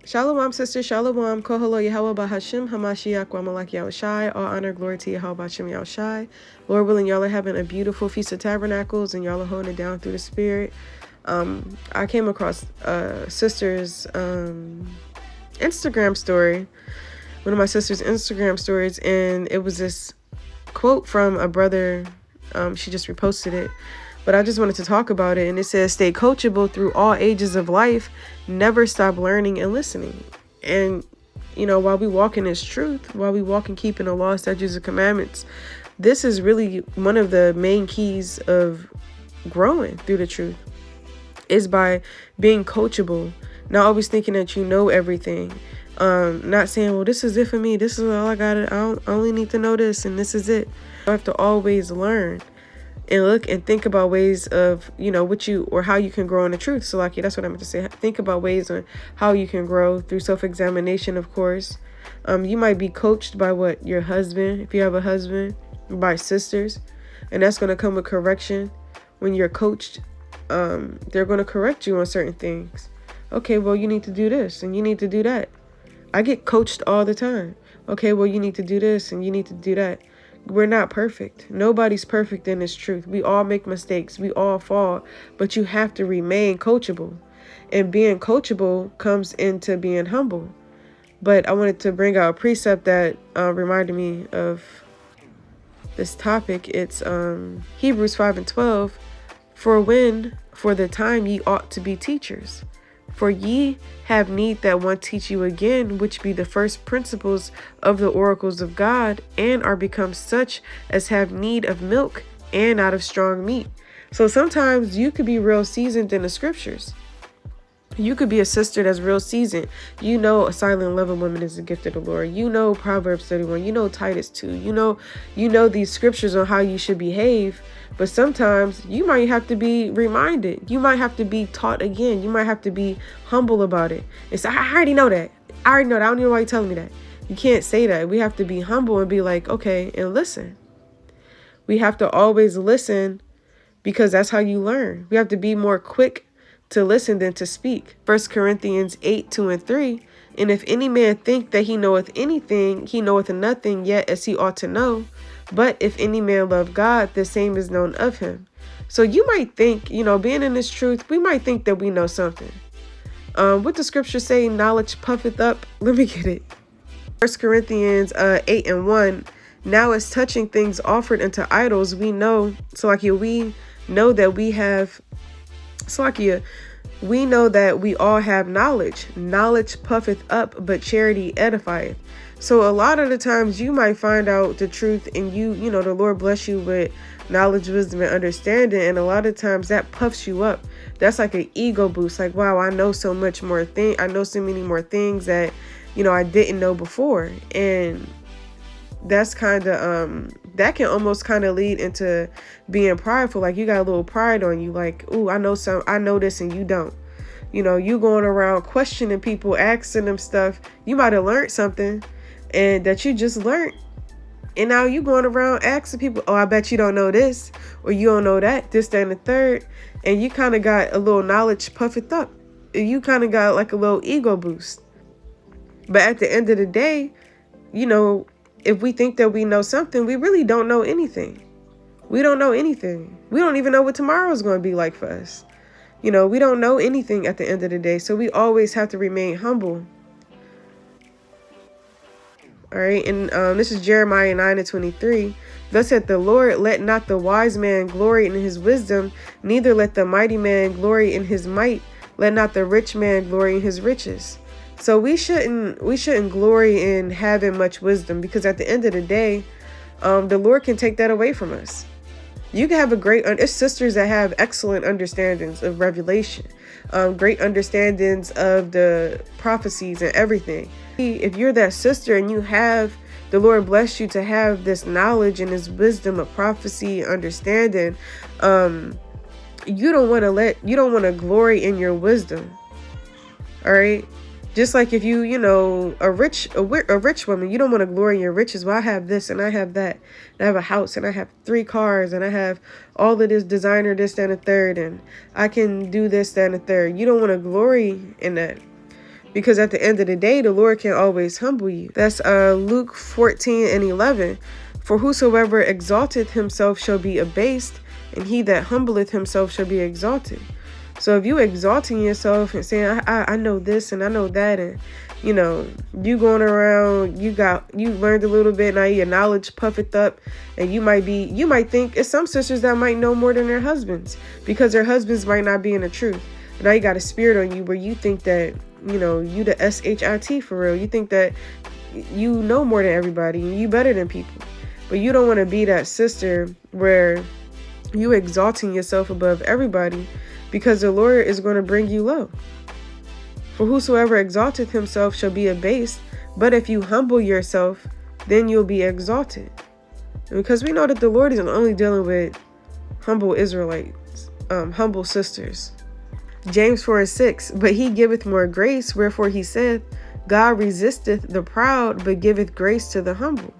Shalom, sister. Shalom. Kohalo Yahweh Bahashim Hamashiach Wamalak Yahushai. All honor, glory to Yahweh Bahashim Yahushai. Lord willing, y'all are having a beautiful Feast of Tabernacles and y'all are holding it down through the Spirit. I came across sister's Instagram story, one of my sister's Instagram stories, and it was this quote from a brother. She just reposted it, but I just wanted to talk about it. And it says, stay coachable through all ages of life. Never stop learning and listening. And, while we walk in His truth, while we walk in keeping the law, statutes, and commandments, this is really one of the main keys of growing through the truth, is by being coachable, not always thinking that you know everything. Not saying, well, this is it for me. This is all I got. I only need to know this, and this is it. You have to always learn and look and think about ways of, how you can grow in the truth. So, that's what I meant to say. Think about ways on how you can grow through self-examination, of course. You might be coached by your husband, if you have a husband, by sisters, and that's going to come with correction. When you're coached, they're going to correct you on certain things. Okay, well, you need to do this and you need to do that. I get coached all the time. Okay, well, you need to do this and you need to do that. We're not perfect. Nobody's perfect in this truth. We all make mistakes. We all fall, but you have to remain coachable. And being coachable comes into being humble. But I wanted to bring out a precept that reminded me of this topic. It's Hebrews 5:12. For the time ye ought to be teachers. For ye have need that one teach you again, which be the first principles of the oracles of God, and are become such as have need of milk and not of strong meat. So sometimes you could be real seasoned in the scriptures. You could be a sister that's real seasoned. A silent loving woman is a gift of the Lord. Proverbs 31. Titus 2. These scriptures on how you should behave. But sometimes you might have to be reminded. You might have to be taught again. You might have to be humble about it. And say, I already know that. I don't know why you're telling me that. You can't say that. We have to be humble and be like, okay, and listen. We have to always listen, because that's how you learn. We have to be more quick to listen than to speak. 1 Corinthians 8:2-3. And if any man think that he knoweth anything, he knoweth nothing yet as he ought to know. But if any man love God, the same is known of him. So you might think, being in this truth, we might think that we know something. What the scripture say, knowledge puffeth up. Let me get it. 1 Corinthians 8:1. Now as touching things offered unto idols, we know that we all have knowledge. Knowledge puffeth up, but charity edifieth. So a lot of the times you might find out the truth, and the Lord bless you with knowledge, wisdom, and understanding. And a lot of times that puffs you up. That's like an ego boost. Like, wow, I know so much more I know so many more things that, I didn't know before. And that's kind of, that can almost kind of lead into being prideful. Like you got a little pride on you. Like, ooh, I know this and you don't. You going around questioning people, asking them stuff. You might have learned something and that you just learned. And now you going around asking people, oh, I bet you don't know this, or you don't know that, this, that, and the third. And you kind of got a little knowledge puffed up. You kind of got like a little ego boost. But at the end of the day, if we think that we know something, we really don't know anything. We don't know anything. We don't even know what tomorrow is going to be like for us. We don't know anything at the end of the day. So we always have to remain humble. All right. And this is Jeremiah 9:23. Thus saith the Lord, let not the wise man glory in his wisdom, neither let the mighty man glory in his might. Let not the rich man glory in his riches. So we shouldn't glory in having much wisdom, because at the end of the day, the Lord can take that away from us. You can have it's sisters that have excellent understandings of revelation, great understandings of the prophecies and everything. If you're that sister and the Lord bless you to have this knowledge and this wisdom of prophecy and understanding, you don't want to glory in your wisdom. All right. Just like if a rich woman, you don't want to glory in your riches. Well, I have this and I have that. And I have a house and I have 3 cars and I have all of this designer, this, that, and the third. And I can do this, that, and the third. You don't want to glory in that. Because at the end of the day, the Lord can always humble you. That's Luke 14:11. For whosoever exalteth himself shall be abased, and he that humbleth himself shall be exalted. So if you exalting yourself and saying, I know this and I know that, and you going around, you learned a little bit, now your knowledge puffeth up, and you might think it's some sisters that might know more than their husbands, because their husbands might not be in the truth. Now you got a spirit on you where you think that, you the SHIT for real. You think that you know more than everybody and you better than people. But you don't want to be that sister where you exalting yourself above everybody, because the Lord is going to bring you low. For whosoever exalteth himself shall be abased, but if you humble yourself, then you'll be exalted. And because we know that the Lord isn't only dealing with humble Israelites, humble sisters. James 4:6, but he giveth more grace, wherefore he saith, God resisteth the proud, but giveth grace to the humble.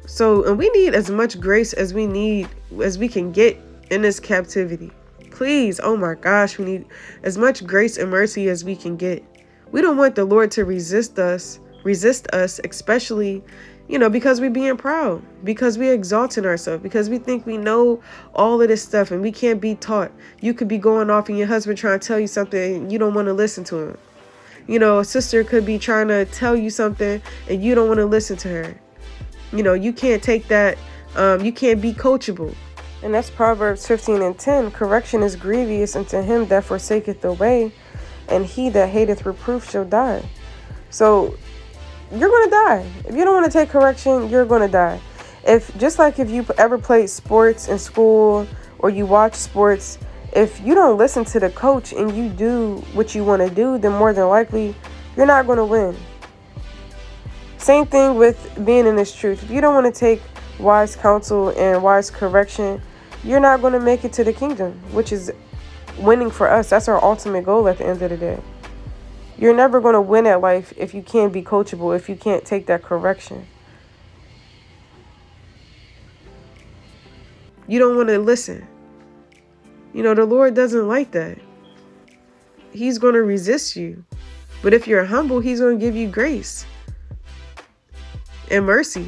So, and we need as much grace as we can get in this captivity. Please, oh my gosh, we need as much grace and mercy as we can get. We don't want the Lord to resist us, especially, because we're being proud, because we're exalting ourselves, because we think we know all of this stuff and we can't be taught. You could be going off and your husband trying to tell you something and you don't want to listen to him. A sister could be trying to tell you something and you don't want to listen to her. You can't take that. You can't be coachable. And that's Proverbs 15:10. Correction is grievous unto him that forsaketh the way, and he that hateth reproof shall die. So you're going to die. If you don't want to take correction, you're going to die. Just like if you ever played sports in school or you watch sports, if you don't listen to the coach and you do what you want to do, then more than likely you're not going to win. Same thing with being in this truth. If you don't want to take wise counsel and wise correction, you're not going to make it to the kingdom, which is winning for us. That's our ultimate goal at the end of the day. You're never going to win at life if you can't be coachable, if you can't take that correction. You don't want to listen. The Lord doesn't like that. He's going to resist you. But if you're humble, he's going to give you grace and mercy.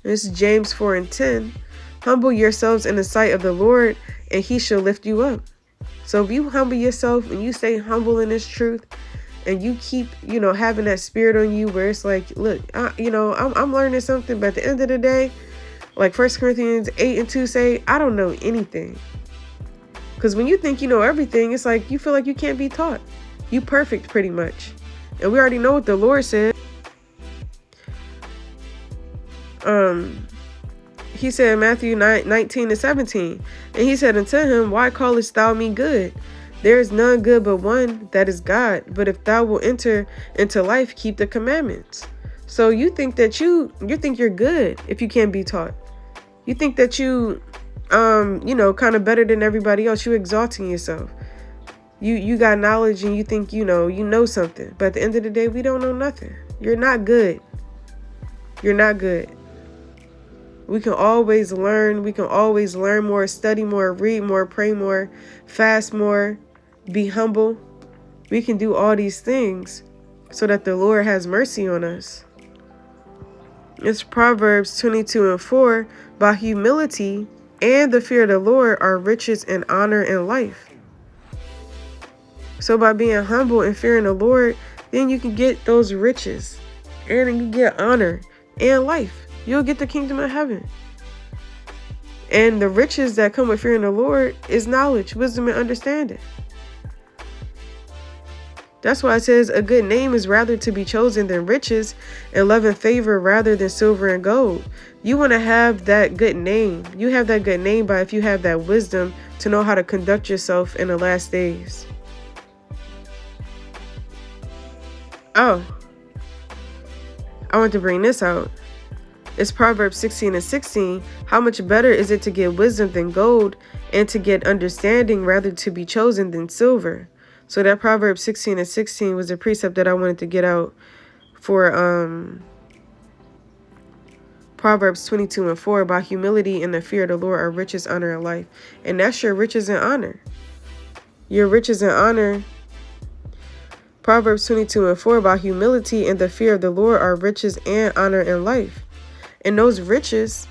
This is James 4:10. Humble yourselves in the sight of the Lord, and he shall lift you up. So if you humble yourself and you stay humble in this truth, and you keep, having that spirit on you where it's like, look, I'm learning something, but at the end of the day, like 1 Corinthians 8:2 say, I don't know anything. Because when you think you know everything, it's like you feel like you can't be taught. You perfect pretty much. And we already know what the Lord said. He said in Matthew 19:17, and he said unto him, why callest thou me good? There is none good but one, that is God. But if thou wilt enter into life, keep the commandments. So you think that you think you're good if you can't be taught. You think that you kind of better than everybody else. You exalting yourself. You got knowledge and you think you know something. But at the end of the day, we don't know nothing. You're not good. You're not good. We can always learn. We can always learn more, study more, read more, pray more, fast more, be humble. We can do all these things so that the Lord has mercy on us. It's Proverbs 22:4. By humility and the fear of the Lord are riches and honor and life. So by being humble and fearing the Lord, then you can get those riches and you get honor and life. You'll get the kingdom of heaven. And the riches that come with fearing the Lord is knowledge, wisdom, and understanding. That's why it says a good name is rather to be chosen than riches, and love and favor rather than silver and gold. You want to have that good name. You have that good name by if you have that wisdom to know how to conduct yourself in the last days. Oh, I want to bring this out. It's Proverbs 16:16. How much better is it to get wisdom than gold, and to get understanding rather to be chosen than silver? So that Proverbs 16:16 was a precept that I wanted to get out for Proverbs 22:4. By humility and the fear of the Lord are riches, honor, and life. And that's your riches and honor. Your riches and honor Proverbs 22:4, about humility and the fear of the Lord are riches and honor in life. And those riches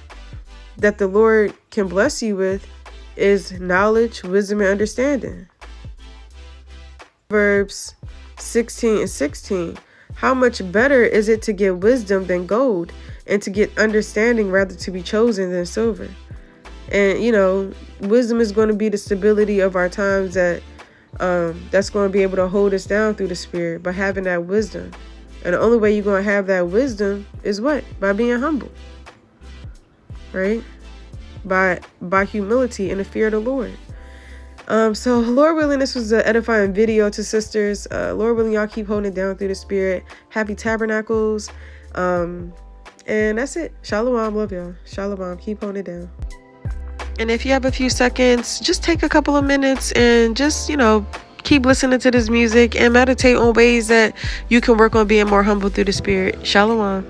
that the Lord can bless you with is knowledge, wisdom, and understanding. Proverbs 16:16, how much better is it to get wisdom than gold, and to get understanding rather to be chosen than silver. And wisdom is going to be the stability of our times, that's going to be able to hold us down through the Spirit, by having that wisdom. And the only way you're going to have that wisdom is what? By being humble, right? By humility and the fear of the Lord. So Lord willing, this was an edifying video to sisters. Lord willing, y'all keep holding it down through the Spirit. Happy Tabernacles. And that's it. Shalom. Love y'all. Shalom. Keep holding it down. And if you have a few seconds, just take a couple of minutes and just, keep listening to this music and meditate on ways that you can work on being more humble through the Spirit. Shalom.